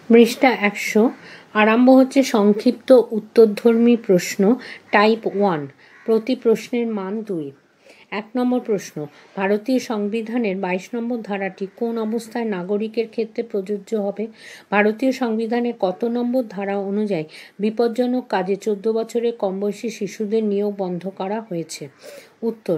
পৃষ্ঠা 100। আরম্ভ হচ্ছে সংক্ষিপ্ত উত্তরধর্মী প্রশ্ন টাইপ 1। প্রতি প্রশ্নের মান 2। 1 নম্বর প্রশ্ন, ভারতীয় সংবিধানের 22 নম্বর ধারাটি কোন অবস্থায় নাগরিকের ক্ষেত্রে প্রযোজ্য হবে? ভারতীয় সংবিধানের কত নম্বর ধারা অনুযায়ী বিপজ্জনক কাজে 14 বছরের কম বয়সী শিশুদের নিয়োগ বন্ধ করা হয়েছে? উত্তর,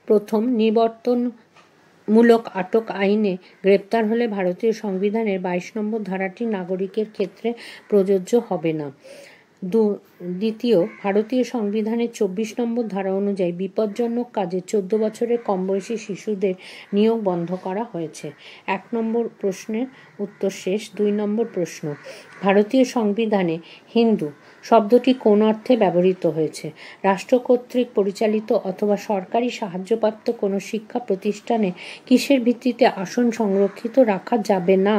প্রথম, নিবর্তনমূলক আটক আইনে গ্রেপ্তার হলে ভারতীয় সংবিধানের 22 নম্বর ধারাটি নাগরিকের ক্ষেত্রে প্রযোজ্য হবে না। দ্বিতীয়, ভারতীয় সংবিধানের 24 নম্বর ধারা অনুযায়ী বিপজ্জনক কাজে 14 বছরের কম বয়সী শিশুদের নিয়োগ বন্ধ করা হয়েছে। 1 নম্বর প্রশ্নের উত্তর শেষ। 2 নম্বর প্রশ্ন, ভারতীয় সংবিধানে হিন্দু শব্দটি কোন অর্থে ব্যবহৃত হয়েছে? রাষ্ট্র কর্তৃক পরিচালিত অথবা সরকারি সাহায্যপ্রাপ্ত কোনো শিক্ষা প্রতিষ্ঠানে কিসের ভিত্তিতে আসন সংরক্ষিত রাখা যাবে না?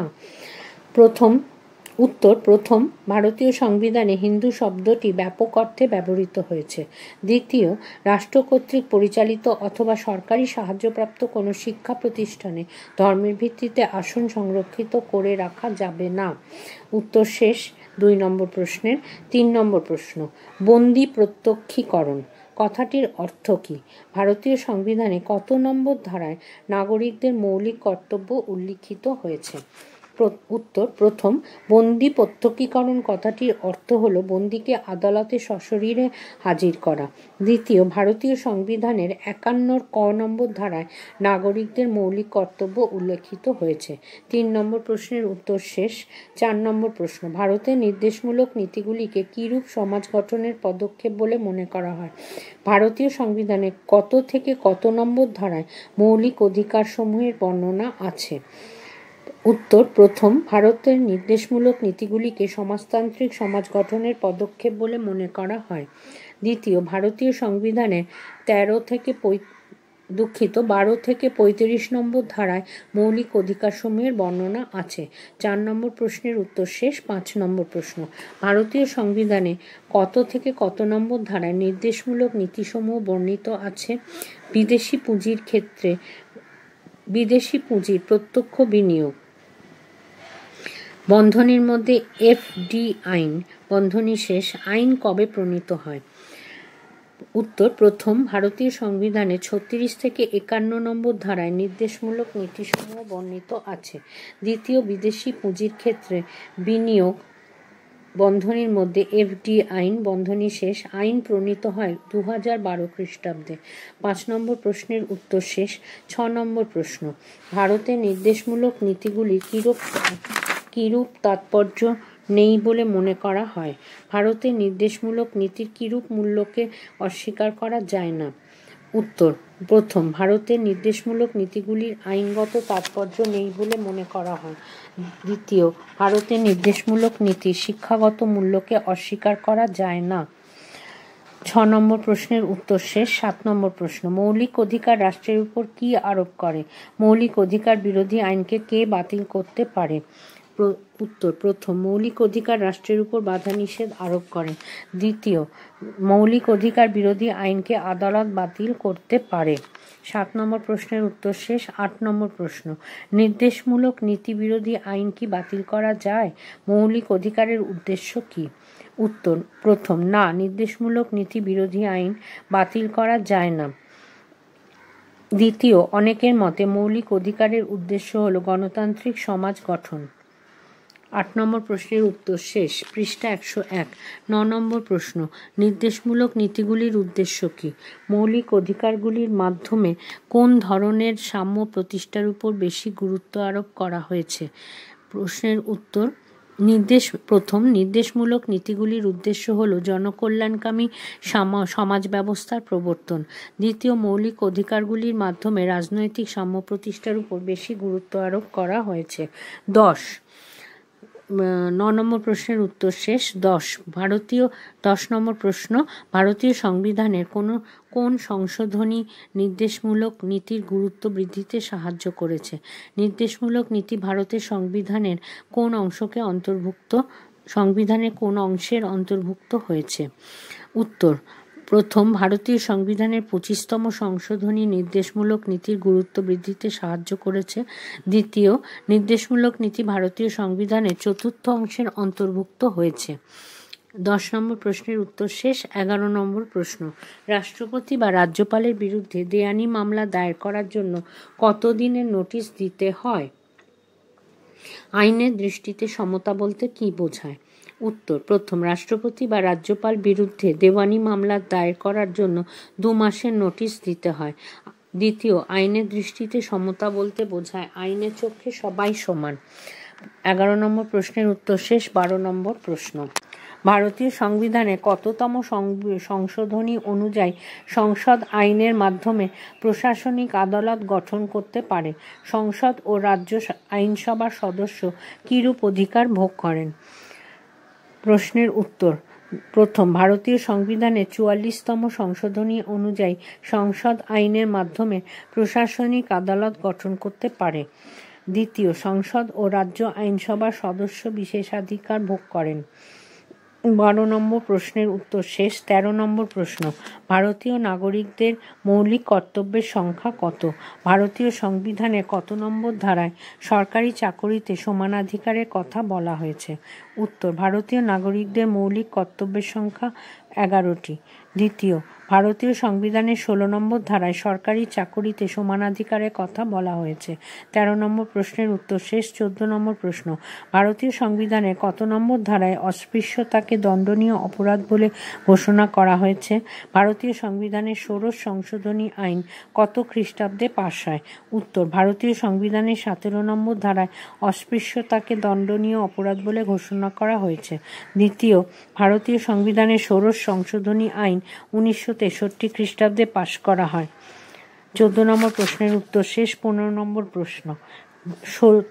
উত্তর, প্রথম, ভারতীয় সংবিধানে হিন্দু শব্দটি ব্যাপক অর্থে ব্যবহৃত হয়েছে। দ্বিতীয়, রাষ্ট্র কর্তৃক পরিচালিত অথবা সরকারি সাহায্যপ্রাপ্ত কোনো শিক্ষা প্রতিষ্ঠানে ধর্মের ভিত্তিতে আসন সংরক্ষিত করে রাখা যাবে না। উত্তর শেষ 2 নম্বর প্রশ্নের। 3 নম্বর প্রশ্ন, বন্দি প্রত্যক্ষীকরণ কথাটির অর্থ কী? ভারতীয় সংবিধানে কত নম্বর ধারায় নাগরিকদের মৌলিক কর্তব্য উল্লিখিত হয়েছে? উত্তর, প্রথম, বন্দি প্রত্যক্ষীকরণ কথাটির অর্থ হল বন্দিকে আদালতে সশরীরে হাজির করা। দ্বিতীয়, ভারতীয় সংবিধানের 51 ক নম্বর ধারায় নাগরিকদের মৌলিক কর্তব্য উল্লেখিত হয়েছে। 3 নম্বর প্রশ্নের উত্তর শেষ। 4 নম্বর প্রশ্ন, ভারতের নির্দেশমূলক নীতিগুলিকে কিরূপ সমাজ গঠনের পদক্ষেপ বলে মনে করা হয়? ভারতীয় সংবিধানে কত থেকে কত নম্বর ধারায় মৌলিক অধিকারসমূহের বর্ণনা আছে? উত্তর, প্রথম, ভারতের নির্দেশমূলক নীতিগুলিকে সমাজতান্ত্রিক সমাজ গঠনের পদক্ষেপ বলে মনে করা হয়। দ্বিতীয়, ভারতীয় সংবিধানের 12 থেকে 35 নম্বর ধারায় মৌলিক অধিকারসমূহের বর্ণনা আছে। 4 নম্বর প্রশ্নের উত্তর শেষ। 5 নম্বর প্রশ্ন, ভারতীয় সংবিধানে কত থেকে কত নম্বর ধারায় নির্দেশমূলক নীতিসমূহ বর্ণিত আছে? বিদেশি পুঁজির ক্ষেত্রে বিদেশি পুঁজির প্রত্যক্ষ বিনিয়োগ বন্ধনীর মধ্যে এফডি আইন বন্ধনী শেষ আইন কবে প্রণীত হয়? উত্তর, প্রথম, ভারতীয় সংবিধানে 36 থেকে 51 নম্বর ধারায় নির্দেশমূলক নীতিসমূহ বর্ণিত আছে। দ্বিতীয়, বিদেশি পুঁজির ক্ষেত্রে বিনিয়োগ বন্ধনীর মধ্যে এফডি আইন বন্ধনী শেষ আইন প্রণীত হয় 2012 খ্রিস্টাব্দে। 5 নম্বর প্রশ্নের উত্তর শেষ। 6 নম্বর প্রশ্ন, ভারতের নির্দেশমূলক নীতিগুলি কিরূপ তাৎপর্য নেই বলে মনে করা হয়? ভারতের নির্দেশমূলক নীতির কিরূপ মূল্যকে অস্বীকার করা যায় না? উত্তর, প্রথম, ভারতের নির্দেশমূলক নীতিগুলির আইনগত তাৎপর্য নেই বলে মনে করা হয়। দ্বিতীয়, ভারতের নির্দেশমূলক নীতির শিক্ষাগত মূল্যকে অস্বীকার করা যায় না। 6 নম্বর প্রশ্নের উত্তর শেষ। 7 নম্বর প্রশ্ন, মৌলিক অধিকার রাষ্ট্রের উপর কি আরোপ করে? মৌলিক অধিকার বিরোধী আইনকে কে বাতিল করতে পারে? উত্তর, প্রথম, মৌলিক অধিকার রাষ্ট্রের উপর বাধা নিষেধ আরোপ করে। দ্বিতীয়, মৌলিক অধিকার বিরোধী আইনকে আদালত বাতিল করতে পারে। 7 নম্বর প্রশ্নের উত্তর শেষ। 8 নম্বর প্রশ্ন, নির্দেশমূলক নীতি বিরোধী আইন কি বাতিল করা যায়? মৌলিক অধিকারের উদ্দেশ্য কি? উত্তর, প্রথম, না, নির্দেশমূলক নীতি বিরোধী আইন বাতিল করা যায় না। দ্বিতীয়, অনেকের মতে মৌলিক অধিকারের উদ্দেশ্য হল গণতান্ত্রিক সমাজ গঠন। 8 নম্বর প্রশ্নের উত্তর শেষ। পৃষ্ঠা 101। 9 নম্বর প্রশ্ন, নির্দেশমূলক নীতিগুলির উদ্দেশ্য কী? মৌলিক অধিকারগুলির মাধ্যমে কোন ধরনের সাম্য প্রতিষ্ঠার উপর বেশি গুরুত্ব আরোপ করা হয়েছে? প্রশ্নের উত্তর, প্রথম, নির্দেশমূলক নীতিগুলির উদ্দেশ্য হল জনকল্যাণকামী সমাজ ব্যবস্থার প্রবর্তন। দ্বিতীয়, মৌলিক অধিকারগুলির মাধ্যমে রাজনৈতিক সাম্য প্রতিষ্ঠার উপর বেশি গুরুত্ব আরোপ করা হয়েছে। 9 নম্বর প্রশ্নের উত্তর শেষ। 10 নম্বর প্রশ্ন, ভারতীয় সংবিধানের কোন সংশোধনী নির্দেশমূলক নীতির গুরুত্ব বৃদ্ধিতে সাহায্য করেছে? নির্দেশমূলক নীতি ভারতের সংবিধানের কোন অংশের অন্তর্ভুক্ত হয়েছে? উত্তর, প্রথম, ভারতীয় সংবিধানের 25তম সংশোধনী নির্দেশমূলক নীতির গুরুত্ব বৃদ্ধিতে সাহায্য করেছে। দ্বিতীয়, নির্দেশমূলক নীতি ভারতীয় সংবিধানের 4র্থ অংশের অন্তর্ভুক্ত হয়েছে। 10 নম্বর প্রশ্নের উত্তর শেষ। 11 নম্বর প্রশ্ন, রাষ্ট্রপতি বা রাজ্যপালের বিরুদ্ধে দেওয়ানি মামলা দায়ের করার জন্য কত দিনের নোটিশ দিতে হয়? আইনের দৃষ্টিতে সমতা বলতে কি বোঝায়? উত্তর, প্রথম, রাষ্ট্রপতি বা রাজ্যপাল বিরুদ্ধে দেওয়ানি মামলা দায়ের করার জন্য 2 মাসের নোটিশ দিতে হয়। দ্বিতীয়, আইনের দৃষ্টিতে সমতা বলতে বোঝায় আইনের চোখে সবাই সমান। 11 নম্বর প্রশ্নের উত্তর শেষ। 12 নম্বর প্রশ্ন, ভারতীয় সংবিধানে কততম সংশোধনী অনুযায়ী সংসদ আইনের মাধ্যমে প্রশাসনিক আদালত গঠন করতে পারে? সংসদ ও রাজ্য আইনসভার সদস্য কিরূপ অধিকার ভোগ করেন? প্রশ্নের উত্তর, প্রথম, ভারতীয় সংবিধানের 44তম সংশোধনী অনুযায়ী সংসদ আইনের মাধ্যমে প্রশাসনিক আদালত গঠন করতে পারে। দ্বিতীয়, সংসদ ও রাজ্য আইনসভার সদস্য বিশেষাধিকার ভোগ করেন। 12 নম্বর প্রশ্নের উত্তর শেষ। 13 নম্বর প্রশ্ন, ভারতীয় নাগরিকদের মৌলিক কর্তব্যের সংখ্যা কত? ভারতীয় সংবিধানে কত নম্বর ধারায় সরকারি চাকরিতে সমানাধিকারের কথা বলা হয়েছে? উত্তর, ভারতীয় নাগরিকদের মৌলিক কর্তব্যের সংখ্যা 11টি। দ্বিতীয়, ভারতীয় সংবিধানের 16 নম্বর ধারায় সরকারি চাকরিতে সমানাধিকারের কথা বলা হয়েছে। 13 নম্বর প্রশ্নের উত্তর শেষ। 14 নম্বর প্রশ্ন, ভারতীয় সংবিধানের কত নম্বর ধারায় অস্পৃশ্যতাকে দণ্ডনীয় অপরাধ বলে ঘোষণা করা হয়েছে? ভারতীয় সংবিধানের ষোড়শ সংশোধনী আইন কত খ্রিস্টাব্দে পাশ হয়? উত্তর, ভারতীয় সংবিধানের 17 নম্বর ধারায় অস্পৃশ্যতাকে দণ্ডনীয় অপরাধ বলে ঘোষণা করা হয়েছে। দ্বিতীয়, ভারতীয় সংবিধানের ষোড়শ সংশোধনী আইন 1963 খ্রিস্টাব্দে পাশ করা হয়। 14 নম্বর প্রশ্নের উত্তর শেষ। 15 নম্বর প্রশ্ন,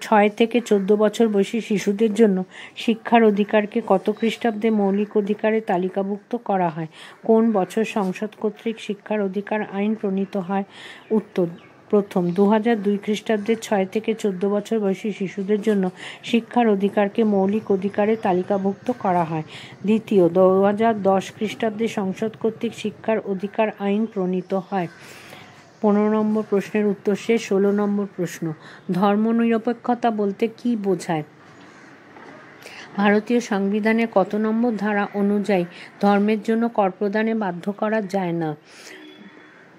6 থেকে 14 বছর বয়সী শিশুদের জন্য শিক্ষার অধিকারকে কত খ্রিস্টাব্দে মৌলিক অধিকারে তালিকাভুক্ত করা হয়? কোন বছর সংসদ কর্তৃক শিক্ষার অধিকার আইন প্রণীত হয়? উত্তর, প্রথম, 2002 খ্রিস্টাব্দে 6 থেকে 14 বছর বয়সী শিশুদের জন্য শিক্ষার অধিকারকে মৌলিক অধিকারে তালিকাভুক্ত করা হয়। দ্বিতীয়, 2010 খ্রিস্টাব্দে সংসদ কর্তৃক শিক্ষার অধিকার আইন প্রণীত হয়। 15 নম্বর প্রশ্নের উত্তর শেষ। 16 নম্বর প্রশ্ন, ধর্মনিরপেক্ষতা বলতে কি বোঝায়? ভারতীয় সংবিধানের কত নম্বর ধারা অনুযায়ী ধর্মের জন্য কর প্রদানে বাধ্য করা যায় না?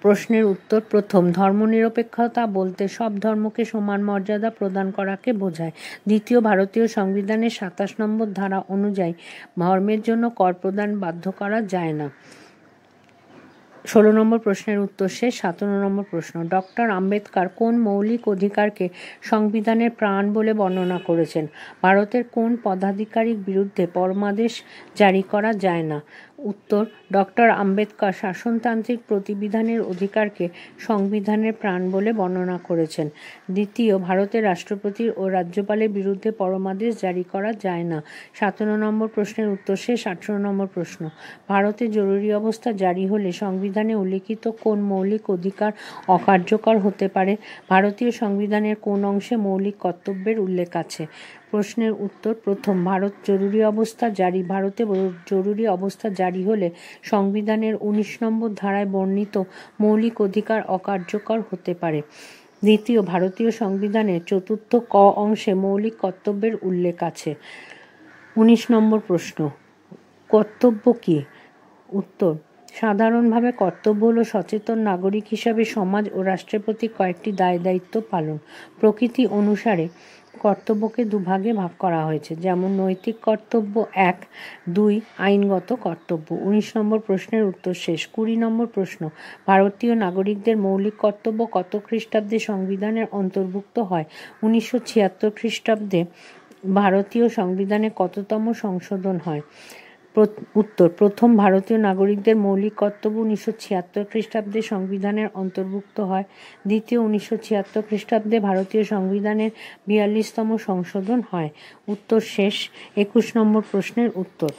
প্রশ্নের উত্তর, প্রথম, ধর্মনিরপেক্ষতা বলতে সব ধর্মকে সমান মর্যাদা প্রদান করাকে বোঝায়। দ্বিতীয়, ভারতীয় সংবিধানের 27 নম্বর ধারা অনুযায়ী ধর্মের জন্য কর প্রদান বাধ্য করা যায় না। 16 নম্বর প্রশ্নের উত্তর শেষ। 17 নম্বর প্রশ্ন, ডক্টর আম্বেদকর কোন মৌলিক অধিকারকে সংবিধানের প্রাণ বলে বর্ণনা করেছেন? ভারতের কোন পদাধিকারীর বিরুদ্ধে পরমাদেশ জারি করা যায় না? উত্তর, ডক্টর আম্বেদকর শাসনতান্ত্রিক প্রতিবিধানের অধিকারকে সংবিধানের প্রাণ বলে বর্ণনা করেছেন। দ্বিতীয়, ভারতের রাষ্ট্রপতি ও রাজ্যপালের বিরুদ্ধে পরমাদেশ জারি করা যায় না। 17 নম্বর প্রশ্নের উত্তর শেষ। 18 নম্বর প্রশ্ন, ভারতে জরুরি অবস্থা জারি হলে সংবিধানে উল্লিখিত কোন মৌলিক অধিকার অকার্যকর হতে পারে? ভারতীয় সংবিধানের কোন অংশে মৌলিক কর্তব্যের উল্লেখ আছে? প্রশ্নের উত্তর, প্রথম, ভারতে জরুরি অবস্থা জারি হলে সংবিধানের 19 নম্বর ধারায় বর্ণিত মৌলিক অধিকার অকার্যকর হতে পারে। দ্বিতীয়, ভারতীয় সংবিধানের 4র্থ ক অংশে মৌলিক কর্তব্যের উল্লেখ আছে। 19 নম্বর প্রশ্ন, কর্তব্য কি? উত্তর, সাধারণভাবে কর্তব্য হল সচেতন নাগরিক হিসাবে সমাজ ও রাষ্ট্রের প্রতি কয়েকটি দায়-দায়িত্ব পালন। প্রকৃতি অনুসারে কর্তব্যকে দুভাগে ভাগ করা হয়েছে, যেমন নৈতিক কর্তব্য 1, 2 আইনগত কর্তব্য। 19 নম্বর প্রশ্নের উত্তর শেষ। 20 নম্বর প্রশ্ন, ভারতীয় নাগরিকদের মৌলিক কর্তব্য কত খ্রিস্টাব্দে সংবিধানের অন্তর্ভুক্ত হয়? 1976 খ্রিস্টাব্দে ভারতীয় সংবিধানে কততম সংশোধন হয়? উত্তর, প্রথম, ভারতীয় নাগরিকদের মৌলিক কর্তব্য 1976 খ্রিস্টাব্দে সংবিধানের অন্তর্ভুক্ত হয়। দ্বিতীয়, 1976 খ্রিস্টাব্দে ভারতীয় সংবিধানের 42তম সংশোধন হয়। উত্তর শেষ। 21 নম্বর প্রশ্নের উত্তর।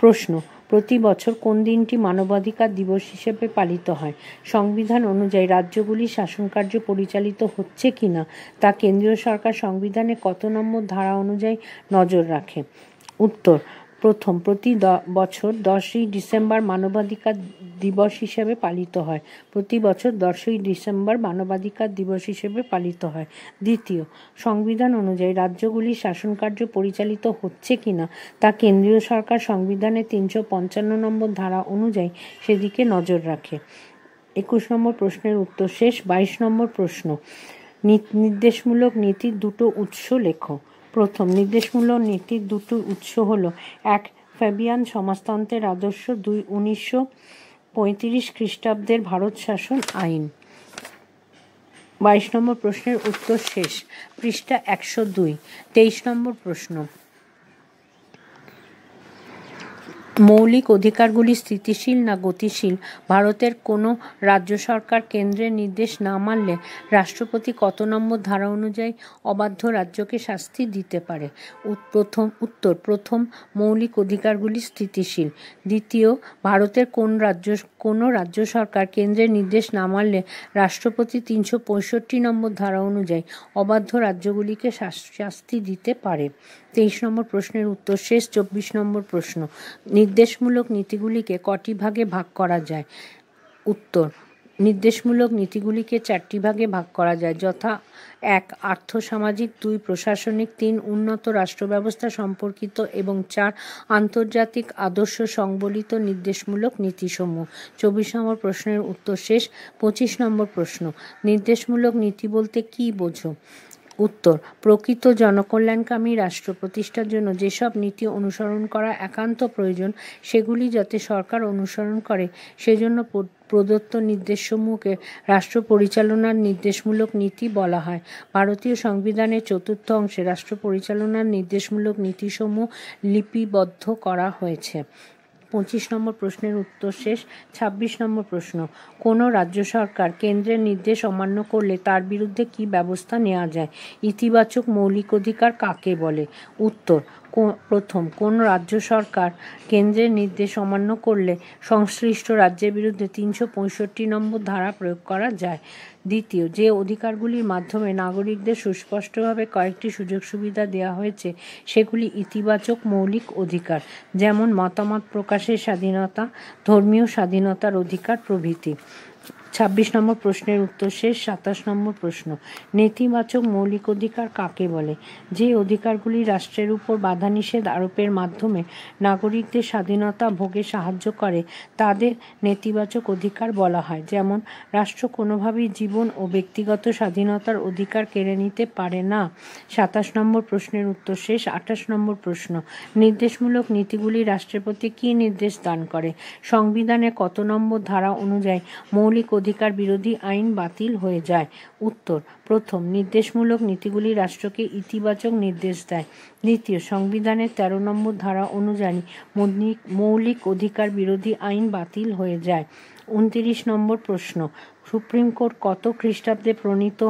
প্রশ্ন, প্রতি বছর কোন দিনটি মানবাধিকার দিবস হিসেবে পালিত হয়? সংবিধান অনুযায়ী রাজ্যগুলির শাসনকার্য পরিচালিত হচ্ছে কিনা তা কেন্দ্রীয় সরকার সংবিধানে কত নম্বর ধারা অনুযায়ী নজর রাখে? উত্তর, প্রথম, প্রতি বছর 10ই ডিসেম্বর মানবাধিকার দিবস হিসেবে পালিত হয়। প্রতি বছর 10ই ডিসেম্বর মানবাধিকার দিবস হিসেবে পালিত হয়। দ্বিতীয়, সংবিধান অনুযায়ী রাজ্যগুলির শাসনকার্য পরিচালিত হচ্ছে কিনা তা কেন্দ্রীয় সরকার সংবিধানের 355 নম্বর ধারা অনুযায়ী সেদিকে নজর রাখে। 21 নম্বর প্রশ্নের উত্তর শেষ। 22 নম্বর প্রশ্ন, নির্দেশমূলক নীতির দুটো উৎস লেখো। প্রথম, নির্দেশমূলক নীতির দুটো উৎস হলো: 1. ফ্যাবিয়ান সমাজতন্ত্রের আদর্শ, 2. 1935 খ্রিস্টাব্দের ভারত শাসন আইন। 22 নম্বর প্রশ্নের উত্তর শেষ। পৃষ্ঠা 102। 23 নম্বর প্রশ্ন, মৌলিক অধিকারগুলি স্থিতিশীল না গতিশীল? ভারতের কোনো রাজ্য সরকার কেন্দ্রের নির্দেশ না মানলে রাষ্ট্রপতি কত নম্বর ধারা অনুযায়ী অবাধ্য রাজ্যকে শাস্তি দিতে পারে? প্রথম, মৌলিক অধিকারগুলি স্থিতিশীল। দ্বিতীয়, ভারতের কোনো রাজ্য সরকার কেন্দ্রের নির্দেশ না মানলে রাষ্ট্রপতি 365 নম্বর ধারা অনুযায়ী অবাধ্য রাজ্যগুলিকে শাস্তি দিতে পারে। 23 নম্বর প্রশ্নের উত্তর শেষ। 24 নম্বর প্রশ্ন, নির্দেশমূলক নীতিগুলিকে কটি ভাগে ভাগ করা যায়? উত্তর, নির্দেশমূলক নীতিগুলিকে 4টি ভাগে ভাগ করা যায়, যথা: 1. আর্থসামাজিক, 2. প্রশাসনিক, 3. উন্নত রাষ্ট্রব্যবস্থা সম্পর্কিত এবং 4. আন্তর্জাতিক আদর্শ সংবলিত নির্দেশমূলক নীতিসমূহ। 24 নম্বর প্রশ্নের উত্তর শেষ। 25 নম্বর প্রশ্ন, নির্দেশমূলক নীতি বলতে কী বোঝো? উত্তর, প্রকৃত জনকল্যাণকামী রাষ্ট্র প্রতিষ্ঠার জন্য যেসব নীতি অনুসরণ করা একান্ত প্রয়োজন সেগুলি যাতে সরকার অনুসরণ করে সেজন্য প্রদত্ত নির্দেশসমূহকে রাষ্ট্র পরিচালনার নির্দেশমূলক নীতি বলা হয়। ভারতীয় সংবিধানের 4র্থ অংশে রাষ্ট্র পরিচালনার নির্দেশমূলক নীতিসমূহ লিপিবদ্ধ করা হয়েছে। 25 নম্বর প্রশ্নের উত্তর শেষ। 26 নম্বর প্রশ্ন, কোনো রাজ্য সরকার কেন্দ্রের নির্দেশ অমান্য করলে তার বিরুদ্ধে কী ব্যবস্থা নেওয়া যায়? ইতিবাচক মৌলিক অধিকার কাকে বলে? উত্তর, প্রথম, কোন রাজ্য সরকার কেন্দ্রের নির্দেশ অমান্য করলে সংশ্লিষ্ট রাজ্যের বিরুদ্ধে 365 নম্বর ধারা প্রয়োগ করা যায়। দ্বিতীয়, যে অধিকারগুলির মাধ্যমে নাগরিকদের সুস্পষ্টভাবে কয়েকটি সুযোগ সুবিধা দেওয়া হয়েছে সেগুলি ইতিবাচক মৌলিক অধিকার, যেমন মতামত প্রকাশের স্বাধীনতা, ধর্মীয় স্বাধীনতার অধিকার প্রভৃতি। 26 নম্বর প্রশ্নের উত্তর শেষ। 27 নম্বর প্রশ্ন, নেতিবাচক মৌলিক অধিকার কাকে বলে? যে অধিকারগুলি রাষ্ট্রের উপর বাধানিষেধ আরোপের মাধ্যমে নাগরিকদের স্বাধীনতা ভোগে সাহায্য করে তাদের নেতিবাচক অধিকার বলা হয়, যেমন: রাষ্ট্র কোনোভাবেই জীবন ও ব্যক্তিগত স্বাধীনতার অধিকার কেড়ে নিতে পারে না। 27 নম্বর প্রশ্নের উত্তর শেষ। 28 নম্বর প্রশ্ন, নির্দেশমূলক নীতিগুলি রাষ্ট্রের প্রতি কী নির্দেশ দান করে? সংবিধানের কত নম্বর ধারা অনুযায়ী মৌলিক অধিকার বিরোধী আইন বাতিল হয়ে যায়? উত্তর, প্রথম, নির্দেশমূলক নীতিগুলি রাষ্ট্রকে ইতিবাচক নির্দেশ দেয়। দ্বিতীয়, সংবিধানের 13 নম্বর ধারা অনুযায়ী মৌলিক অধিকার বিরোধী আইন বাতিল হয়ে যায়। 29 নম্বর প্রশ্ন, সুপ্রিম কোর্ট কত খ্রিস্টাব্দে প্রণীত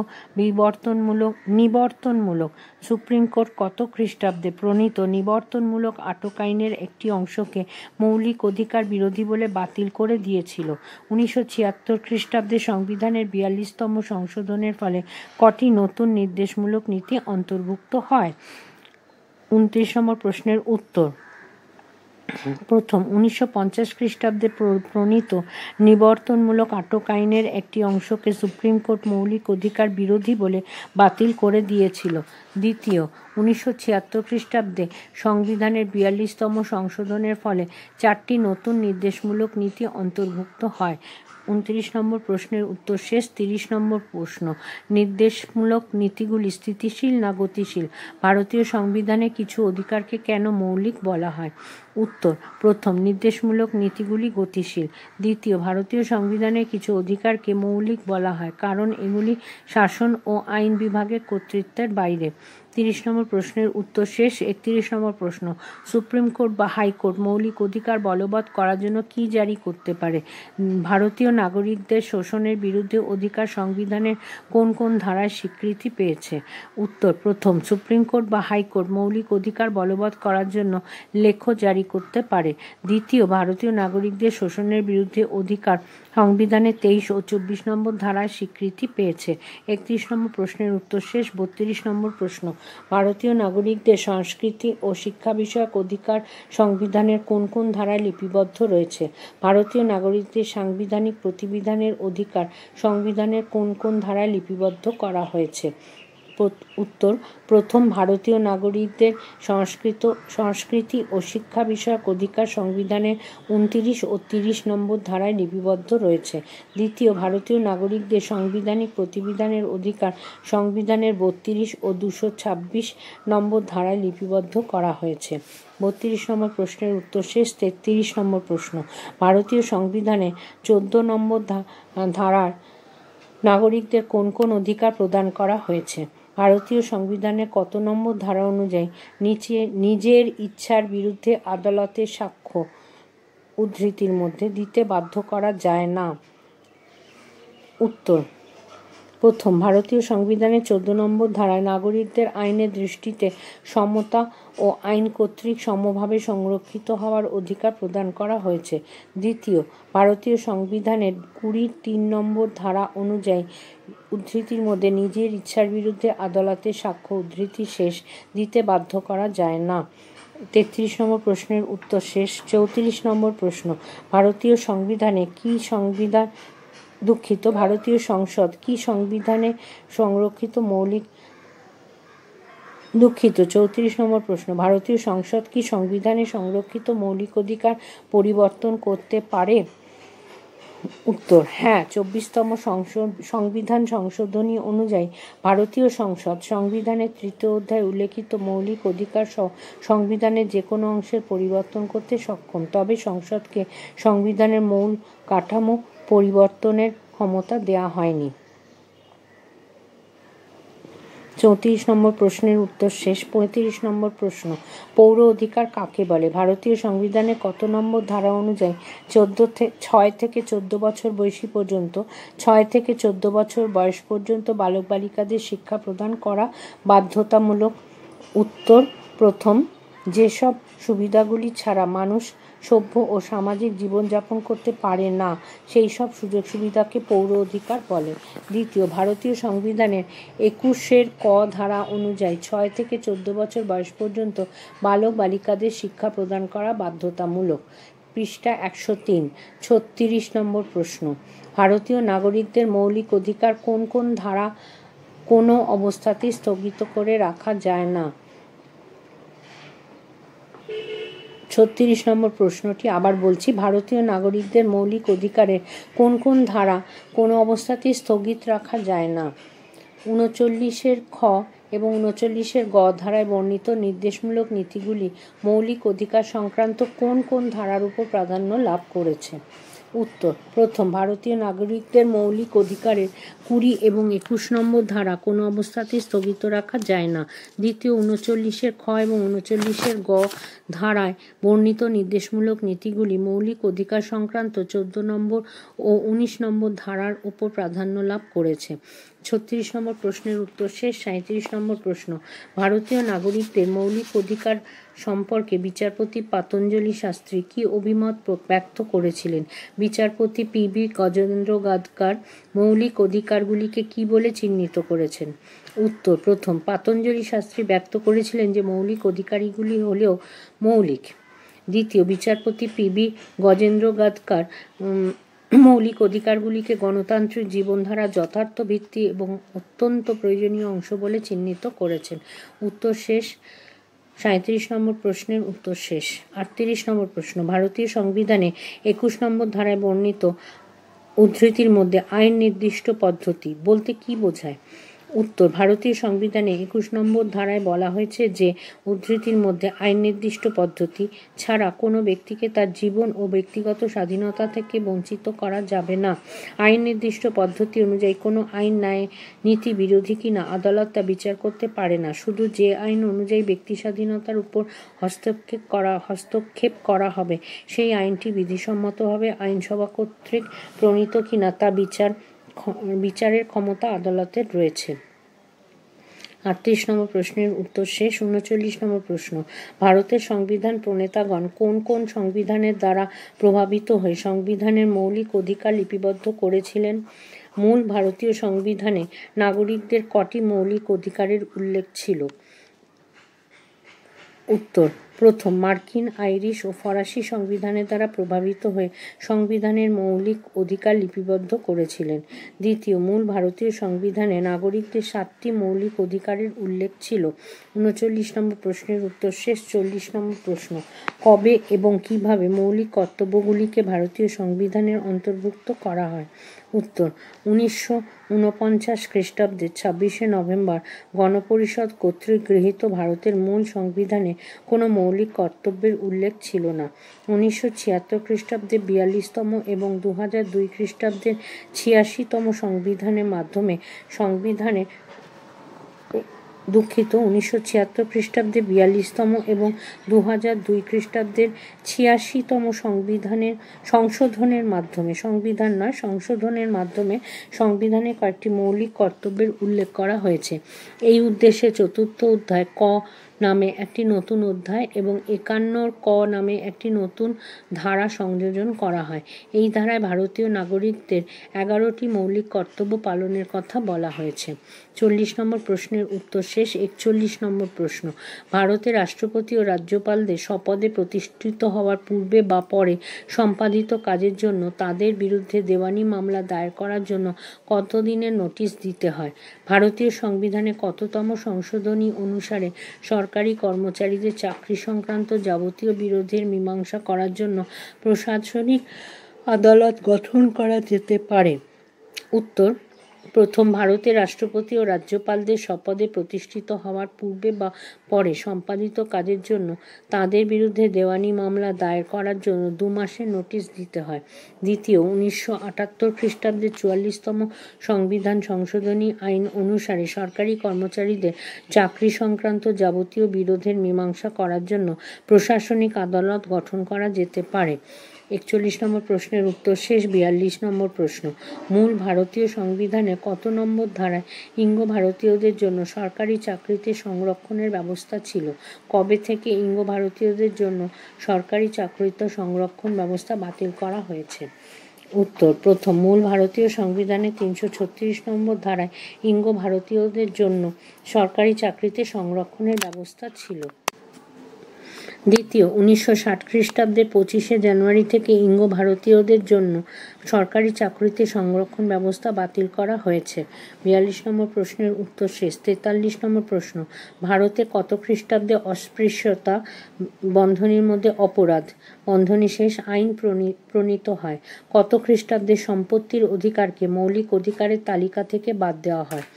নিবর্তনমূলক আটক আইনের একটি অংশকে মৌলিক অধিকার বিরোধী বলে বাতিল করে দিয়েছিল? 1976 খ্রিস্টাব্দে সংবিধানের 42তম সংশোধনের ফলে কটি নতুন নির্দেশমূলক নীতি অন্তর্ভুক্ত হয়? 29 নম্বর প্রশ্নের উত্তর, প্রথম, 1950 খ্রিস্টাব্দে প্রণীত নিবর্তনমূলক আটক আইনের একটি অংশকে সুপ্রিম কোর্ট মৌলিক অধিকার বিরোধী বলে বাতিল করে দিয়েছিল। দ্বিতীয়, 1976 খ্রিস্টাব্দে সংবিধানের 42তম সংশোধনের ফলে 4টি নতুন নির্দেশমূলক নীতি অন্তর্ভুক্ত হয়। 29 নম্বর প্রশ্নের উত্তর শেষ। 30 নম্বর প্রশ্ন, নির্দেশমূলক নীতিগুলি স্থিতিশীল না গতিশীল? ভারতীয় সংবিধানে কিছু অধিকারকে কেন মৌলিক বলা হয়? উত্তর, প্রথম, নির্দেশমূলক নীতিগুলি গতিশীল। দ্বিতীয়, ভারতীয় সংবিধানের কিছু অধিকারকে মৌলিক বলা হয় কারণ এগুলি শাসন ও আইন বিভাগের কর্তৃত্বের বাইরে। 30 নম্বর প্রশ্নের উত্তর শেষ। 31 নম্বর প্রশ্ন, সুপ্রিম কোর্ট বা হাইকোর্ট মৌলিক অধিকার বলবৎ করার জন্য কী জারি করতে পারে? ভারতীয় নাগরিকদের শোষণের বিরুদ্ধে অধিকার সংবিধানের কোন কোন ধারায় স্বীকৃতি পেয়েছে? উত্তর, প্রথম, সুপ্রিম কোর্ট বা হাইকোর্ট মৌলিক অধিকার বলবৎ করার জন্য লেখ জারি করতে পারে। দ্বিতীয়, ভারতীয় নাগরিকদের শোষণের বিরুদ্ধে অধিকার সংবিধানের 23 ও 24 নম্বর ধারায় স্বীকৃতি পেয়েছে। 31 নম্বর প্রশ্নের উত্তর শেষ। 32 নম্বর প্রশ্ন, ভারতীয় নাগরিকদের সংস্কৃতি ও শিক্ষা বিষয়ক অধিকার সংবিধানের কোন কোন ধারায় লিপিবদ্ধ রয়েছে? ভারতীয় নাগরিকদের সাংবিধানিক প্রতিবিধানের অধিকার সংবিধানের কোন কোন ধারায় লিপিবদ্ধ করা হয়েছে? উত্তর, প্রথম, ভারতীয় নাগরিকদের সংস্কৃতি ও শিক্ষা বিষয়ক অধিকার সংবিধানের 29 ও 30 নম্বর ধারায় লিপিবদ্ধ রয়েছে। দ্বিতীয়, ভারতীয় নাগরিকদের সাংবিধানিক প্রতিবিধানের অধিকার সংবিধানের 32 ও 226 নম্বর ধারায় লিপিবদ্ধ করা হয়েছে। 32 নম্বর প্রশ্নের উত্তর শেষ। 33 নম্বর প্রশ্ন, ভারতীয় সংবিধানে 14 নম্বর ধারার নাগরিকদের কোন কোন অধিকার প্রদান করা হয়েছে? ভারতীয় সংবিধানের কত নম্বর ধারা অনুযায়ী নিজের ইচ্ছার বিরুদ্ধে আদালতের সাক্ষ্য উদ্ধৃতির মধ্যে দিতে বাধ্য করা যায় না? উত্তর, প্রথম, ভারতীয় সংবিধানের 14 নম্বর ধারায় নাগরিকদের আইনের দৃষ্টিতে সমতা ও আইন কর্তৃক সমভাবে সংরক্ষিত হওয়ার অধিকার প্রদান করা হয়েছে। দ্বিতীয়, ভারতীয় সংবিধানের 20(3) নম্বর ধারা অনুযায়ী উদ্ধৃতির মধ্যে নিজের ইচ্ছার বিরুদ্ধে আদালতের সাক্ষ্য উদ্ধৃতি শেষ দিতে বাধ্য করা যায় না। 33 নম্বর প্রশ্নের উত্তর শেষ। 34 নম্বর প্রশ্ন, ভারতীয় সংবিধানে কি ভারতীয় সংসদ কি সংবিধানে সংরক্ষিত মৌলিক 34 নম্বর প্রশ্ন, ভারতীয় সংসদ কি সংবিধানে সংরক্ষিত মৌলিক অধিকার পরিবর্তন করতে পারে? উত্তর, হ্যাঁ। 24তম সংবিধান সংশোধনী অনুযায়ী ভারতীয় সংসদ সংবিধানের 3য় অধ্যায়ে উল্লেখিত মৌলিক অধিকার সহ সংবিধানের যে কোনো অংশের পরিবর্তন করতে সক্ষম, তবে সংসদকে সংবিধানের মূল কাঠামো পরিবর্তনের ক্ষমতা দেওয়া হয়নি। 34 নম্বর প্রশ্নের উত্তর শেষ। 35 নম্বর প্রশ্ন, পৌর অধিকার কাকে বলে? ভারতীয় সংবিধানের কত নম্বর ধারা অনুযায়ী 6 থেকে 14 বছর বয়সী পর্যন্ত 6 থেকে 14 বছর বয়স পর্যন্ত বালক বালিকাদের শিক্ষা প্রদান করা বাধ্যতামূলক? উত্তর, প্রথম, যেসব সুবিধাগুলি ছাড়া মানুষ সভ্য ও সামাজিক জীবনযাপন করতে পারে না সেই সব সুযোগ সুবিধাকে পৌর অধিকার বলে। দ্বিতীয়, ভারতীয় সংবিধানের 21 ক ধারা অনুযায়ী 6 থেকে 14 বছর বয়স পর্যন্ত বালক বালিকাদের শিক্ষা প্রদান করা বাধ্যতামূলক। পৃষ্ঠা 103। 36 নম্বর প্রশ্ন, ভারতীয় নাগরিকদের মৌলিক অধিকার কোন কোন ধারা কোনো অবস্থাতেই স্থগিত করে রাখা যায় না? 36 নম্বর প্রশ্নটি আবার বলছি, ভারতীয় নাগরিকদের মৌলিক অধিকারের কোন কোন ধারা কোনো অবস্থাতেই স্থগিত রাখা যায় না? 39 খ এবং 39 গ ধারায় বর্ণিত নির্দেশমূলক নীতিগুলি মৌলিক অধিকার সংক্রান্ত কোন কোন ধারার উপর প্রাধান্য লাভ করেছে? উত্তর, প্রথম, ভারতীয় নাগরিকদের মৌলিক অধিকারের 20 এবং 21 নম্বর ধারা কোনো অবস্থাতেই স্থগিত রাখা যায় না। দ্বিতীয়, 39 খ এবং 39 গ ধারায় বর্ণিত নির্দেশমূলক নীতিগুলি মৌলিক অধিকার সংক্রান্ত 14 নম্বর ও 19 নম্বর ধারার উপর প্রাধান্য লাভ করেছে। 36 নম্বর প্রশ্নের উত্তর শেষ। 37 নম্বর প্রশ্ন, ভারতীয় নাগরিকদের মৌলিক অধিকার সম্পর্কে বিচারপতি পাতঞ্জলি শাস্ত্রী কি অভিমত ব্যক্ত করেছিলেন? বিচারপতি পি.বি. গজেন্দ্রগাদকার মৌলিক অধিকারগুলিকে কি বলে চিহ্নিত করেছেন? উত্তর, প্রথম, পাতঞ্জলি শাস্ত্রী ব্যক্ত করেছিলেন যে মৌলিক অধিকারগুলি হলেও মৌলিক। দ্বিতীয়, বিচারপতি পি.বি. গজেন্দ্রগাদকার মৌলিক অধিকারগুলিকে গণতান্ত্রিক জীবনধারা যথার্থ ভিত্তি এবং অত্যন্ত প্রয়োজনীয় অংশ বলে চিহ্নিত করেছেন। উত্তর শেষ। 37 নম্বর প্রশ্নের উত্তর শেষ। 38 নম্বর প্রশ্ন, ভারতীয় সংবিধানে 21 নম্বর ধারায় বর্ণিত উদ্ধৃতির মধ্যে আইন নির্দিষ্ট পদ্ধতি বলতে কি বোঝায়? উত্তর, ভারতীয় সংবিধানে 21 নম্বর ধারায় বলা হয়েছে যে উদ্ধৃতির মধ্যে আইন নির্দিষ্ট পদ্ধতি ছাড়া কোনো ব্যক্তিকে তার জীবন ও ব্যক্তিগত স্বাধীনতা থেকে বঞ্চিত করা যাবে না। আইন নির্দিষ্ট পদ্ধতি অনুযায়ী কোনো আইন নীতি বিরোধী কিনা আদালত তা বিচার করতে পারে না। শুধু যে আইন অনুযায়ী ব্যক্তি স্বাধীনতার উপর হস্তক্ষেপ করা হবে সেই আইনটি বিধিসম্মতভাবে আইনসভা কর্তৃক প্রণীত কিনা তা বিচারের ক্ষমতা আদালতের রয়েছে। 38 নম্বর প্রশ্নের উত্তর শেষ। 39 নম্বর প্রশ্ন, ভারতের সংবিধান প্রণেতাগণ কোন কোন সংবিধানের দ্বারা প্রভাবিত হয়ে সংবিধানের মৌলিক অধিকার লিপিবদ্ধ করেছিলেন? মূল ভারতীয় সংবিধানে নাগরিকদের কটি মৌলিক অধিকারের উল্লেখ ছিল? উত্তর প্রথম মার্কিন, আইরিশ ও ফরাসি সংবিধানের দ্বারা প্রভাবিত হয়ে সংবিধানের মৌলিক অধিকার লিপিবদ্ধ করেছিলেন। দ্বিতীয়, মূল ভারতীয় সংবিধানে নাগরিকদের 7টি মৌলিক অধিকারের উল্লেখ ছিল। 39 নম্বর প্রশ্নের উত্তর শেষ। 40 নম্বর প্রশ্ন, কবে এবং কিভাবে মৌলিক কর্তব্যগুলিকে ভারতীয় সংবিধানের অন্তর্ভুক্ত করা হয়? উত্তর 1949 খ্রিস্টাব্দের 26শে নভেম্বর গণপরিষদ কর্তৃক গৃহীত ভারতের মূল সংবিধানে কোনো মৌলিক কর্তব্যের উল্লেখ ছিল না। 1976 খ্রিস্টাব্দে 42তম এবং 2002 খ্রিস্টাব্দের 86তম সংবিধানের মাধ্যমে 1976 খ্রিস্টাব্দে 42তম এবং 2002 খ্রিস্টাব্দের 86তম সংশোধনের মাধ্যমে সংবিধানে কয়েকটি মৌলিক কর্তব্যের উল্লেখ করা হয়েছে। এই উদ্দেশ্যে 4র্থ অধ্যায় ক নামে একটি নতুন অধ্যায় এবং 51 ক নামে একটি নতুন ধারা সংযোজন করা হয়। এই ধারায় ভারতীয় নাগরিকদের 11টি মৌলিক কর্তব্য পালনের কথা বলা হয়েছে। 40 নম্বর প্রশ্নের উত্তর শেষ। 41 নম্বর প্রশ্ন, ভারতের রাষ্ট্রপতি ও রাজ্যপালদের স্বপদে প্রতিষ্ঠিত হওয়ার পূর্বে বা পরে সম্পাদিত কাজের জন্য তাদের বিরুদ্ধে দেওয়ানি মামলা দায়ের করার জন্য কত দিনের নোটিশ দিতে হয়? ভারতীয় সংবিধানে কততম সংশোধনী অনুসারে সরকারি কর্মচারীদের চাকরি সংক্রান্ত যাবতীয় বিরোধের মীমাংসা করার জন্য প্রশাসনিক আদালত গঠন করা যেতে পারে? উত্তর প্রথম, ভারতের রাষ্ট্রপতি ও রাজ্যপালদের স্বপদে প্রতিষ্ঠিত হওয়ার পূর্বে বা পরে সম্পাদিত কাজের জন্য তাদের বিরুদ্ধে দেওয়ানি মামলা দায়ের করার জন্য 2 মাসের নোটিশ দিতে হয়। দ্বিতীয়, 1978 খ্রিস্টাব্দের 44তম সংবিধান সংশোধনী আইন অনুসারে সরকারি কর্মচারীদের চাকরি সংক্রান্ত যাবতীয় বিরোধের মীমাংসা করার জন্য প্রশাসনিক আদালত গঠন করা যেতে পারে। 41 নম্বর প্রশ্নের উত্তর শেষ। 42 নম্বর প্রশ্ন, মূল ভারতীয় সংবিধানে কত নম্বর ধারায় ইঙ্গ ভারতীয়দের জন্য সরকারি চাকরিতে সংরক্ষণের ব্যবস্থা ছিল? কবে থেকে ইঙ্গ ভারতীয়দের জন্য সরকারি চাকরিতে সংরক্ষণ ব্যবস্থা বাতিল করা হয়েছে? উত্তর প্রথম, মূল ভারতীয় সংবিধানে 336 নম্বর ধারায় ইঙ্গ ভারতীয়দের জন্য সরকারি চাকরিতে সংরক্ষণের ব্যবস্থা ছিল। দ্বিতীয়, 1960 খ্রিস্টাব্দের 25শে জানুয়ারি থেকে ইঙ্গ ভারতীয়দের জন্য সরকারি চাকরিতে সংরক্ষণ ব্যবস্থা বাতিল করা হয়েছে। 42 নম্বর প্রশ্নের উত্তর শেষ। 43 নম্বর প্রশ্ন, ভারতে কত খ্রিস্টাব্দে অস্পৃশ্যতা বন্ধনীর মধ্যে অপরাধ বন্ধনী শেষ আইন প্রণীত হয়? কত খ্রিস্টাব্দে সম্পত্তির অধিকারকে মৌলিক অধিকারের তালিকা থেকে বাদ দেওয়া হয়?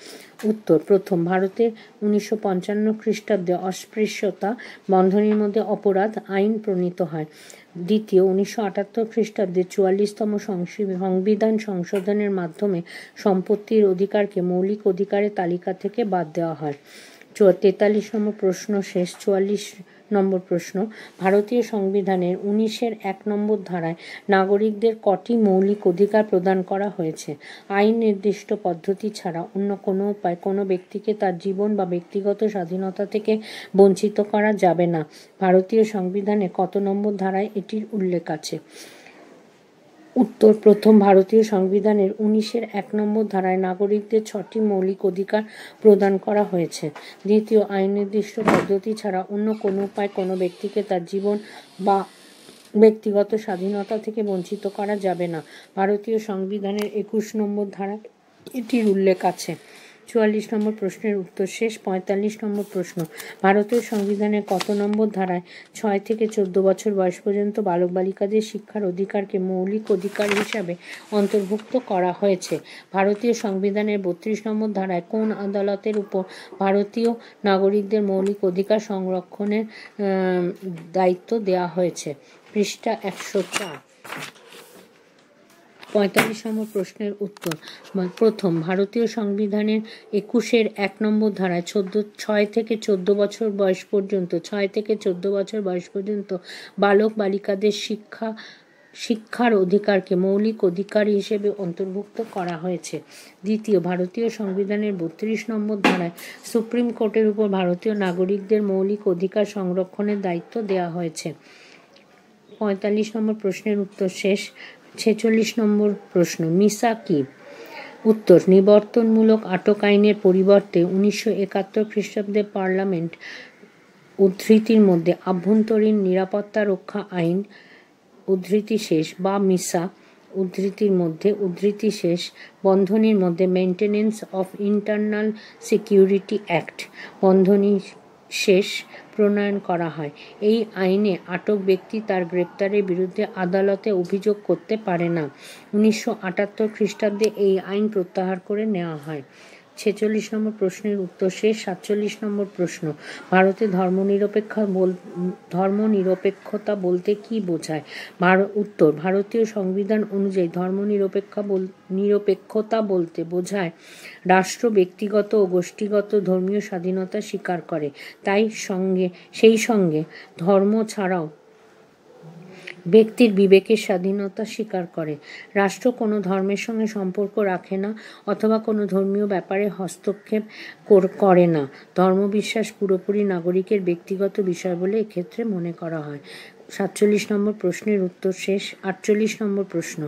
উত্তর প্রথম, ভারতে 1955 খ্রিস্টাব্দে অস্পৃশ্যতা বন্ধনীর মধ্যে অপরাধ আইন প্রণীত হয়। দ্বিতীয়, 1978 খ্রিস্টাব্দে 44তম সংবিধান সংশোধনের মাধ্যমে সম্পত্তির অধিকারকে মৌলিক অধিকারের তালিকা থেকে বাদ দেওয়া হয়। 43 নম্বর প্রশ্ন শেষ। 44 নম্বর প্রশ্ন, ভারতীয় সংবিধানের 19-1 নম্বর ধারায় নাগরিকদের কটি মৌলিক অধিকার প্রদান করা হয়েছে? আইন নির্দিষ্ট পদ্ধতি ছাড়া অন্য কোনো উপায় কোনো ব্যক্তিকে তার জীবন বা ব্যক্তিগত স্বাধীনতা থেকে বঞ্চিত করা যাবে না। ভারতীয় সংবিধানে কত নম্বর ধারায় এটির উল্লেখ আছে? উত্তর প্রথম, ভারতীয় সংবিধানের 19-1 নম্বর ধারায় নাগরিকদের 6টি মৌলিক অধিকার প্রদান করা হয়েছে। দ্বিতীয়, আইন নির্দিষ্ট পদ্ধতি ছাড়া অন্য কোনো উপায় কোনো ব্যক্তিকে তার জীবন বা ব্যক্তিগত স্বাধীনতা থেকে বঞ্চিত করা যাবে না। ভারতীয় সংবিধানের 21 নম্বর ধারায় এটির উল্লেখ আছে। 44 নম্বর প্রশ্নের উত্তর শেষ। 45 নম্বর প্রশ্ন, ভারতের সংবিধানের কত নম্বর ধারায় 6 থেকে 14 বছর বয়স পর্যন্ত বালক বালিকাদের শিক্ষার অধিকারকে মৌলিক অধিকার হিসাবে অন্তর্ভুক্ত করা হয়েছে? ভারতীয় সংবিধানের 32 নম্বর ধারায় কোন আদালতের উপর ভারতীয় নাগরিকদের মৌলিক অধিকার সংরক্ষণের দায়িত্ব দেওয়া হয়েছে? পৃষ্ঠা 104। 45 নম্বর প্রশ্নের উত্তর প্রথম, ভারতীয় সংবিধানের 21-1 নম্বর ধারায় 6 থেকে 14 বছর বয়স পর্যন্ত বালক বালিকাদের শিক্ষার অধিকারকে মৌলিক অধিকার হিসেবে অন্তর্ভুক্ত করা হয়েছে। দ্বিতীয়, ভারতীয় সংবিধানের 32 নম্বর ধারায় সুপ্রিম কোর্টের উপর ভারতীয় নাগরিকদের মৌলিক অধিকার সংরক্ষণের দায়িত্ব দেওয়া হয়েছে। 45 নম্বর প্রশ্নের উত্তর শেষ। 46 নম্বর প্রশ্ন, মিসা কি? উত্তর, নিবর্তনমূলক আটক আইনের পরিবর্তে 1971 খ্রিস্টাব্দে পার্লামেন্ট উদ্ধৃতির মধ্যে আভ্যন্তরীণ নিরাপত্তা রক্ষা আইন উদ্ধৃতি শেষ বা মিসা উদ্ধৃতির মধ্যে উদ্ধৃতি শেষ বন্ধনীর মধ্যে maintenance of internal security act বন্ধনী শেষ প্রণয়ন করা হয়। এই আইনে আটক ব্যক্তি তার গ্রেপ্তারের বিরুদ্ধে আদালতে অভিযোগ করতে পারে না। 1978 খ্রিস্টাব্দে এই আইন প্রত্যাহার করে নেওয়া হয়। 46 নম্বর প্রশ্নের উত্তর শেষ। 47 নম্বর প্রশ্ন, ভারতে ধর্মনিরপেক্ষতা বলতে কি বোঝায়? উত্তর, ভারতীয় সংবিধান অনুযায়ী নিরপেক্ষতা বলতে বোঝায় রাষ্ট্র ব্যক্তিগত ও গোষ্ঠীগত ধর্মীয় স্বাধীনতা স্বীকার করে, সেই সঙ্গে ধর্ম ছাড়াও ব্যক্তির বিবেকের স্বাধীনতা স্বীকার করে। রাষ্ট্র কোনো ধর্মের সঙ্গে সম্পর্ক রাখে না অথবা কোনো ধর্মীয় ব্যাপারে হস্তক্ষেপ করে না। ধর্মবিশ্বাস পুরোপুরি নাগরিকের ব্যক্তিগত বিষয় বলে এক্ষেত্রে মনে করা হয়। 47 নম্বর প্রশ্নের উত্তর শেষ। 48 নম্বর প্রশ্ন,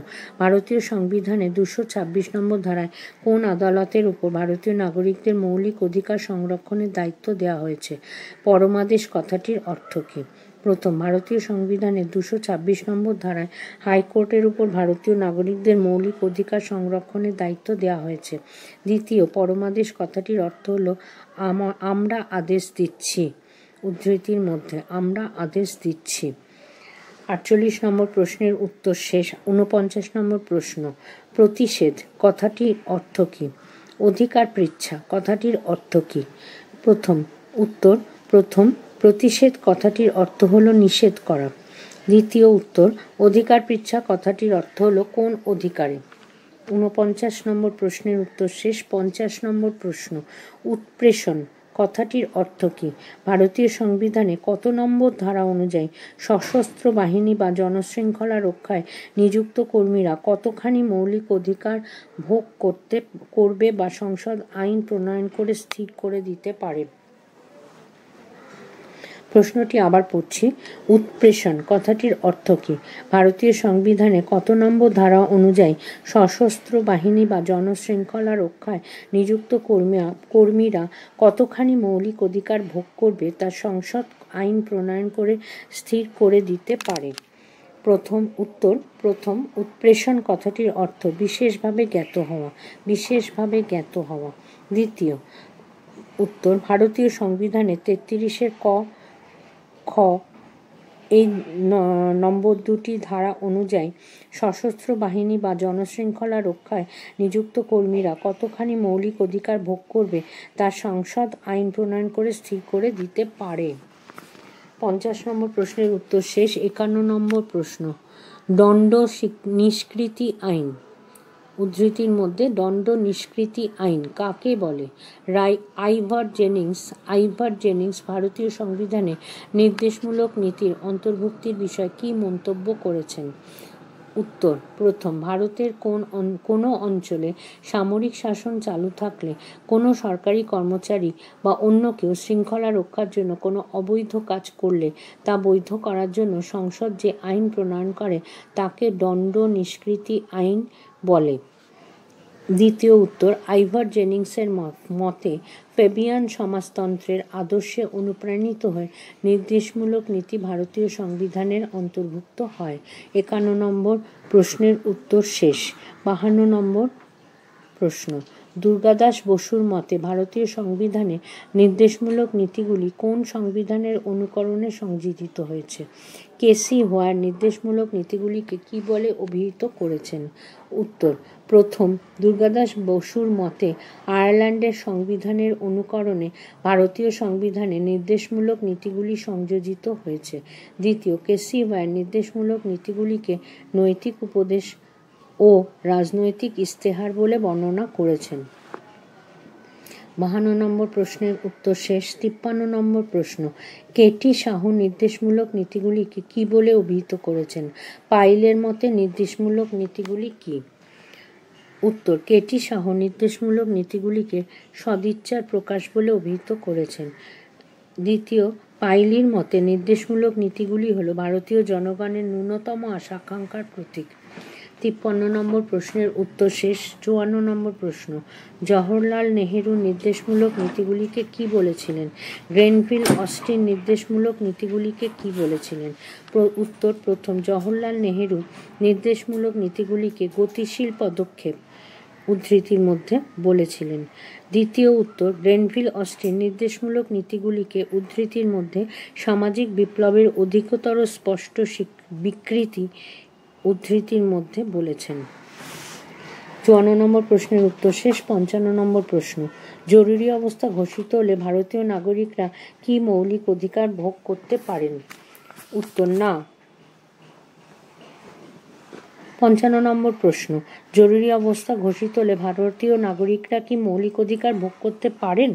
ভারতীয় সংবিধানে 226 নম্বর ধারায় কোন আদালতের উপর ভারতীয় নাগরিকদের মৌলিক অধিকার সংরক্ষণের দায়িত্ব দেওয়া হয়েছে? পরমাদেশ কথাটির অর্থ কী? প্রথম, ভারতীয় সংবিধানের 226 নম্বর ধারায় হাইকোর্টের উপর ভারতীয় নাগরিকদের মৌলিক অধিকার সংরক্ষণের দায়িত্ব দেওয়া হয়েছে। দ্বিতীয়, পরমাদেশ কথাটির অর্থ হলো আমরা আদেশ দিচ্ছি, উদ্ধৃতির মধ্যে আমরা আদেশ দিচ্ছি। 48 নম্বর প্রশ্নের উত্তর শেষ। 49 নম্বর প্রশ্ন, প্রতিষেধ কথাটির অর্থ কী? অধিকার পৃচ্ছা কথাটির অর্থ কী? উত্তর, প্রতিষেধ কথাটির অর্থ হলো নিষেধ করা। দ্বিতীয় উত্তর, অধিকার পৃচ্ছা কথাটির অর্থ হলো কোন অধিকারে। 49 নম্বর প্রশ্নের উত্তর শেষ। 50 নম্বর প্রশ্ন, উৎপ্রেষণ কথাটির অর্থ কী? ভারতীয় সংবিধানে কত নম্বর ধারা অনুযায়ী সশস্ত্র বাহিনী বা জনশৃঙ্খলা রক্ষায় নিযুক্ত কর্মীরা কতখানি মৌলিক অধিকার ভোগ করবে বা সংসদ আইন প্রণয়ন করে স্থির করে দিতে পারে? প্রশ্নটি আবার পড়ছি, উৎপ্রেষণ কথাটির অর্থ কী? ভারতীয় সংবিধানে কত নম্বর ধারা অনুযায়ী সশস্ত্র বাহিনী বা জনশৃঙ্খলা রক্ষায় নিযুক্ত কর্মীরা কতখানি মৌলিক অধিকার ভোগ করবে তা সংসদ আইন প্রণয়ন করে স্থির করে দিতে পারে? উত্তর, উৎপ্রেষণ কথাটির অর্থ বিশেষভাবে জ্ঞাত হওয়া। দ্বিতীয় উত্তর, ভারতীয় সংবিধানের 33-এর খ এই নম্বর দুটি ধারা অনুযায়ী সশস্ত্র বাহিনী বা জনশৃঙ্খলা রক্ষায় নিযুক্ত কর্মীরা কতখানি মৌলিক অধিকার ভোগ করবে তা সংসদ আইন প্রণয়ন করে স্থির করে দিতে পারে। 50 নম্বর প্রশ্নের উত্তর শেষ। 51 নম্বর প্রশ্ন, দণ্ড নিষ্কৃতি আইন উদ্ধৃতির মধ্যে দণ্ড নিষ্কৃতি আইন কাকে বলে? আইভার জেনিংস ভারতীয় সংবিধানে নির্দেশমূলক নীতির অন্তর্ভুক্তির বিষয়ে কী মন্তব্য করেছেন? উত্তর, ভারতের কোনো অঞ্চলে সামরিক শাসন চালু থাকলে কোনো সরকারি কর্মচারী বা অন্য কেউ শৃঙ্খলা রক্ষার জন্য কোনো অবৈধ কাজ করলে তা বৈধ করার জন্য সংসদ যে আইন প্রণয়ন করে তাকে দণ্ড নিষ্কৃতি আইন বলে। দ্বিতীয় উত্তর, আইভার জেনিংসের মতে ফেবিয়ান সমাজতন্ত্রের আদর্শে অনুপ্রাণিত হয়ে নির্দেশমূলক নীতি ভারতীয় সংবিধানের অন্তর্ভুক্ত হয়। 51 নম্বর প্রশ্নের উত্তর শেষ। 52 নম্বর প্রশ্ন, দুর্গাদাস বসুর মতে ভারতীয় সংবিধানে নির্দেশমূলক নীতিগুলি কোন সংবিধানের অনুকরণে সংযোজিত হয়েছে? কেসি হোয়ার নির্দেশমূলক নীতিগুলিকে কী বলে অভিহিত করেছেন? উত্তর, দুর্গাদাস বসুর মতে আয়ারল্যান্ডের সংবিধানের অনুকরণে ভারতীয় সংবিধানে নির্দেশমূলক নীতিগুলি সংযোজিত হয়েছে। দ্বিতীয়, কেসি হোয়ার নির্দেশমূলক নীতিগুলিকে নৈতিক উপদেশ ও রাজনৈতিক ইস্তেহার বলে বর্ণনা করেছেন। 52 নম্বর প্রশ্নের উত্তর শেষ। 53 নম্বর প্রশ্ন, কেটি সাহু নির্দেশমূলক নীতিগুলিকে কী বলে অভিহিত করেছেন? পাইলের মতে নির্দেশমূলক নীতিগুলি কী? উত্তর, কেটি সাহু নির্দেশমূলক নীতিগুলিকে সদিচ্ছার প্রকাশ বলে অভিহিত করেছেন। দ্বিতীয়, পাইলির মতে নির্দেশমূলক নীতিগুলি হল ভারতীয় জনগণের ন্যূনতম আশা আকাঙ্ক্ষার প্রতীক। 53 নম্বর প্রশ্নের উত্তর শেষ। 54 নম্বর প্রশ্ন, জওহরলাল নেহেরু নির্দেশমূলক নীতিগুলিকে কি বলেছিলেন? গ্রেনভিল অস্টিন নির্দেশমূলক নীতিগুলিকে কি বলেছিলেন? উত্তর প্রথম, জওহরলাল নেহেরু নির্দেশমূলক নীতিগুলিকে গতিশীল পদক্ষেপ উদ্ধৃতির মধ্যে বলেছিলেন। দ্বিতীয় উত্তর, গ্রেনভিল অস্টিন নির্দেশমূলক নীতিগুলিকে উদ্ধৃতির মধ্যে সামাজিক বিপ্লবের অধিকতর স্পষ্ট বিকৃতি উদ্ধৃতির মধ্যে বলেছেন। 54 নম্বর প্রশ্নের উত্তর শেষ। 55 নম্বর প্রশ্ন, জরুরি অবস্থা ঘোষিত হলে ভারতীয় নাগরিকরা কি মৌলিক অধিকার ভোগ করতে পারেন? উত্তর না। 55 নম্বর প্রশ্ন, জরুরি অবস্থা ঘোষিত হলে ভারতীয় নাগরিকরা কি মৌলিক অধিকার ভোগ করতে পারেন?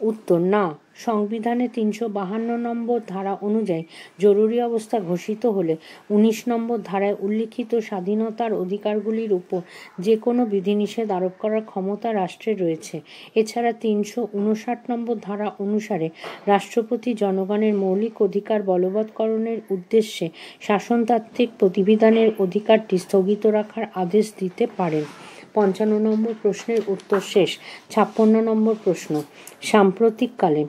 উত্তর না। সংবিধানে 352 নম্বর ধারা অনুযায়ী জরুরি অবস্থা ঘোষিত হলে 19 নম্বর ধারায় উল্লিখিত স্বাধীনতার অধিকারগুলির উপর যে কোনো বিধিনিষেধ আরোপ করার ক্ষমতা রাষ্ট্রের রয়েছে। এছাড়া 359 নম্বর ধারা অনুসারে রাষ্ট্রপতি জনগণের মৌলিক অধিকার বলবৎকরণের উদ্দেশ্যে শাসনতান্ত্রিক প্রতিবিধানের অধিকারটি স্থগিত রাখার আদেশ দিতে পারেন। 55 নম্বর প্রশ্নের উত্তর শেষ। 56 নম্বর প্রশ্ন, সাম্প্রতিককালে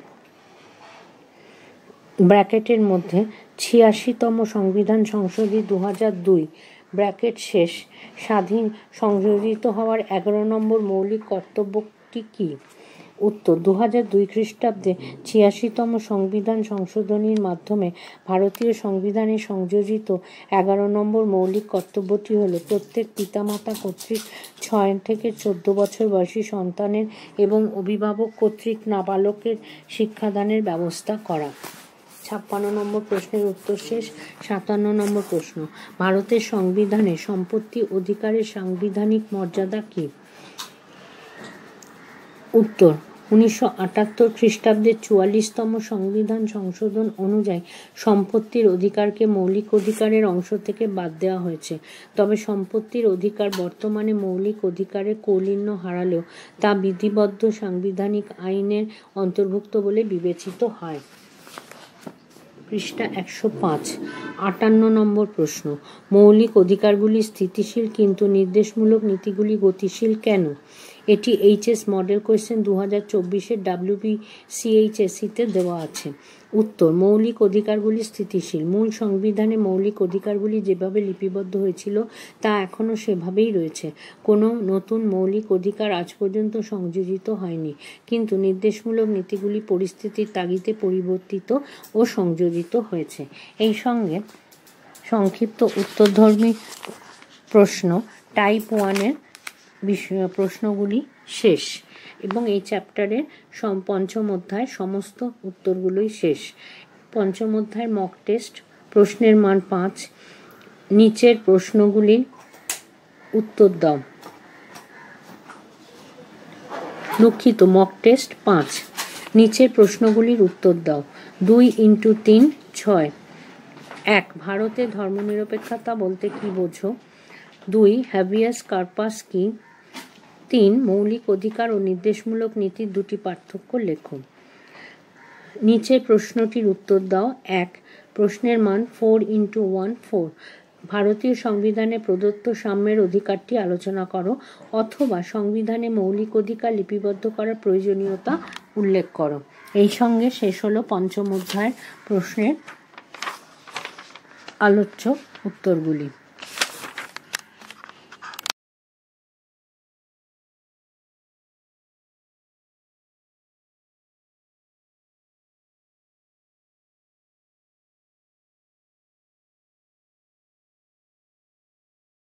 ব্র্যাকেটের মধ্যে 86তম সংবিধান সংশোধিত 2002 ব্র্যাকেট শেষ স্বাধীন সংযোজিত হওয়ার 11 নম্বর মৌলিক কর্তব্যটি কি? উত্তর 2002 খ্রিস্টাব্দে 86তম সংবিধান সংশোধনীর মাধ্যমে ভারতীয় সংবিধানে সংযোজিত 11 নম্বর মৌলিক কর্তব্যটি হল প্রত্যেক পিতামাতা কর্তৃক 6 থেকে 14 বছর বয়সী সন্তানের এবং অভিভাবক কর্তৃক নাবালকের শিক্ষাদানের ব্যবস্থা করা। 56 নম্বর প্রশ্নের উত্তর শেষ। 57 নম্বর প্রশ্ন, ভারতের সংবিধানে সম্পত্তি অধিকারের সাংবিধানিক মর্যাদা কি? উত্তর 1978 খ্রিস্টাব্দের 44তম সংবিধান সংশোধন অনুযায়ী সম্পত্তির অধিকারকে মৌলিক অধিকারের অংশ থেকে বাদ দেওয়া হয়েছে। তবে সম্পত্তির অধিকার বর্তমানে মৌলিক অধিকারের কৌলিন্য হারালেও তা বিধিবদ্ধ সাংবিধানিক আইনের অন্তর্ভুক্ত বলে বিবেচিত হয়। পৃষ্ঠা 105। 58 নম্বর প্রশ্ন, মৌলিক অধিকারগুলি স্থিতিশীল কিন্তু নির্দেশমূলক নীতিগুলি গতিশীল কেন? এটি এইচএস মডেল কোয়েশ্চেন 2024-এর WBCHSE-তে দেওয়া আছে। উত্তর, মৌলিক অধিকারগুলি স্থিতিশীল। মূল সংবিধানে মৌলিক অধিকারগুলি যেভাবে লিপিবদ্ধ হয়েছিল তা এখনও সেভাবেই রয়েছে। কোনো নতুন মৌলিক অধিকার আজ পর্যন্ত সংযোজিত হয়নি, কিন্তু নির্দেশমূলক নীতিগুলি পরিস্থিতির তাগিদে পরিবর্তিত ও সংযোজিত হয়েছে। এই সঙ্গে সংক্ষিপ্ত উত্তরধর্মী প্রশ্ন টাইপ 1-এর প্রশ্নগুলি শেষ এবং এই চ্যাপ্টারের পঞ্চম অধ্যায় সমস্ত উত্তরগুলোই শেষ। পঞ্চম অধ্যায়ের মক টেস্ট, প্রশ্নের মান 5। নিচের প্রশ্নগুলির উত্তর দাও। দুঃখিত, মক টেস্ট 5। নিচের প্রশ্নগুলির উত্তর দাও। 2 × 3 6। 1. ভারতের ধর্মনিরপেক্ষতা বলতে কি বোঝো? 2. হ্যাবিয়াস কর্পাস কি? 3. মৌলিক অধিকার ও নির্দেশমূলক নীতির দুটি পার্থক্য লেখো। নিচের প্রশ্নটির উত্তর দাও। 1. প্রশ্নের মান 4 × 1 4। ভারতীয় সংবিধানে প্রদত্ত সাম্যের অধিকারটি আলোচনা করো, অথবা সংবিধানে মৌলিক অধিকার লিপিবদ্ধ করার প্রয়োজনীয়তা উল্লেখ করো। এই সঙ্গে শেষ হলো পঞ্চম অধ্যায়ের প্রশ্নের আলোচ্য উত্তরগুলি।